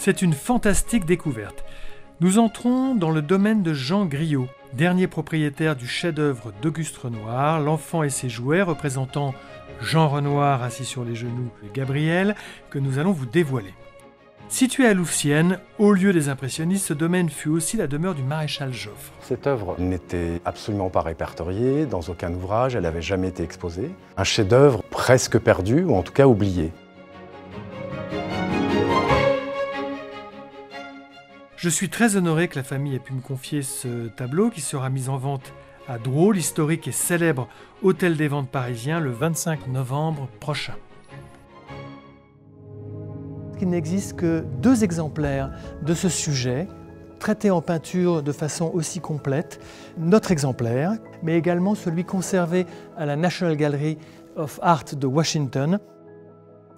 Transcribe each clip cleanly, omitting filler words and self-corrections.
C'est une fantastique découverte. Nous entrons dans le domaine de Jean Griot, dernier propriétaire du chef-d'œuvre d'Auguste Renoir, L'Enfant et ses jouets, représentant Jean Renoir assis sur les genoux de Gabriel, que nous allons vous dévoiler. Situé à Louvciennes, au lieu des impressionnistes, ce domaine fut aussi la demeure du maréchal Joffre. Cette œuvre n'était absolument pas répertoriée dans aucun ouvrage, elle n'avait jamais été exposée. Un chef-d'œuvre presque perdu, ou en tout cas oublié. Je suis très honoré que la famille ait pu me confier ce tableau qui sera mis en vente à Drouot, l'historique et célèbre hôtel des ventes parisien, le 25 novembre prochain. Il n'existe que 2 exemplaires de ce sujet, traités en peinture de façon aussi complète. Notre exemplaire, mais également celui conservé à la National Gallery of Art de Washington.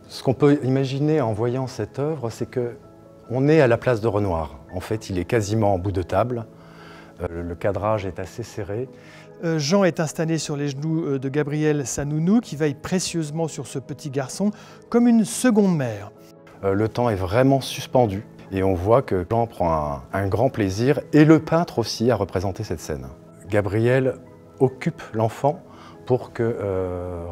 Ce qu'on peut imaginer en voyant cette œuvre, c'est qu'on est à la place de Renoir. En fait, il est quasiment en bout de table. Le cadrage est assez serré. Jean est installé sur les genoux de Gabriel, sa nounou, qui veille précieusement sur ce petit garçon, comme une seconde mère. Le temps est vraiment suspendu et on voit que Jean prend un grand plaisir, et le peintre aussi, à représenter cette scène. Gabriel occupe l'enfant pour que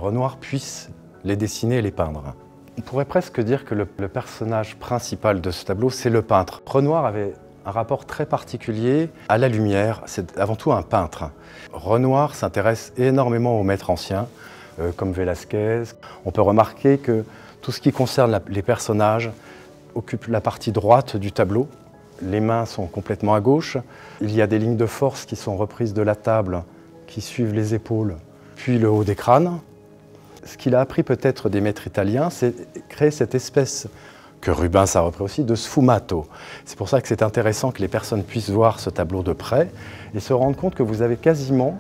Renoir puisse les dessiner et les peindre. On pourrait presque dire que le personnage principal de ce tableau, c'est le peintre. Renoir avait un rapport très particulier à la lumière, c'est avant tout un peintre. Renoir s'intéresse énormément aux maîtres anciens, comme Velázquez. On peut remarquer que tout ce qui concerne les personnages occupe la partie droite du tableau. Les mains sont complètement à gauche. Il y a des lignes de force qui sont reprises de la table, qui suivent les épaules, puis le haut des crânes. Ce qu'il a appris peut-être des maîtres italiens, c'est créer cette espèce, que Rubens a repris aussi, de sfumato. C'est pour ça que c'est intéressant que les personnes puissent voir ce tableau de près et se rendre compte que vous avez quasiment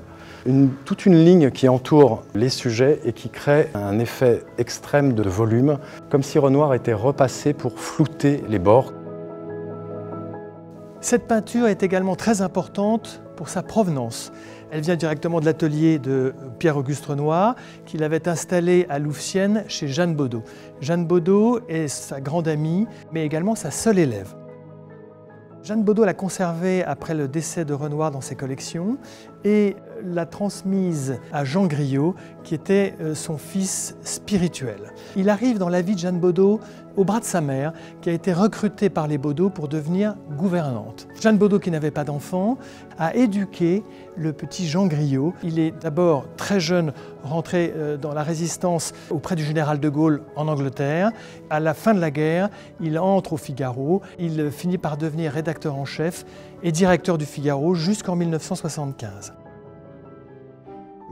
toute une ligne qui entoure les sujets et qui crée un effet extrême de volume, comme si Renoir était repassé pour flouter les bords. Cette peinture est également très importante pour sa provenance. Elle vient directement de l'atelier de Pierre-Auguste Renoir, qu'il avait installé à Louvciennes chez Jeanne Bodot. Jeanne Bodot est sa grande amie, mais également sa seule élève. Jeanne Bodot l'a conservée après le décès de Renoir dans ses collections et l'a transmise à Jean Griot, qui était son fils spirituel. Il arrive dans la vie de Jeanne Bodot au bras de sa mère, qui a été recrutée par les Bodot pour devenir gouvernante. Jeanne Bodot, qui n'avait pas d'enfant, a éduqué le petit Jean Griot. Il est d'abord très jeune rentré dans la résistance auprès du général de Gaulle en Angleterre. À la fin de la guerre, il entre au Figaro. Il finit par devenir rédacteur en chef et directeur du Figaro jusqu'en 1975.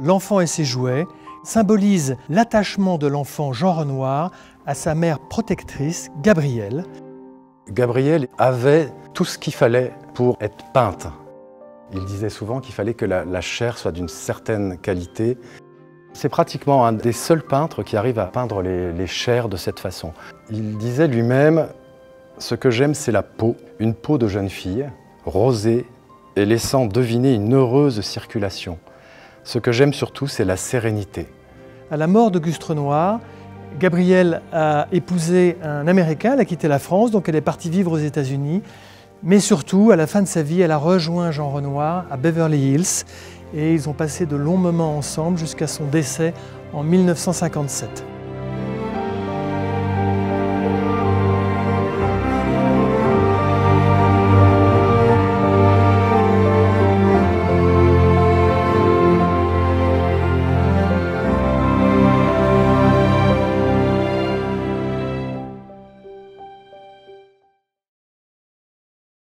L'enfant et ses jouets symbolisent l'attachement de l'enfant Jean Renoir à sa mère protectrice, Gabrielle. Gabrielle avait tout ce qu'il fallait pour être peinte. Il disait souvent qu'il fallait que la chair soit d'une certaine qualité. C'est pratiquement un des seuls peintres qui arrive à peindre les chairs de cette façon. Il disait lui-même « Ce que j'aime, c'est la peau, une peau de jeune fille, rosée et laissant deviner une heureuse circulation. Ce que j'aime surtout, c'est la sérénité. » À la mort d'Auguste Renoir, Gabrielle a épousé un Américain, elle a quitté la France, donc elle est partie vivre aux États-Unis. Mais surtout, à la fin de sa vie, elle a rejoint Jean Renoir à Beverly Hills et ils ont passé de longs moments ensemble jusqu'à son décès en 1957.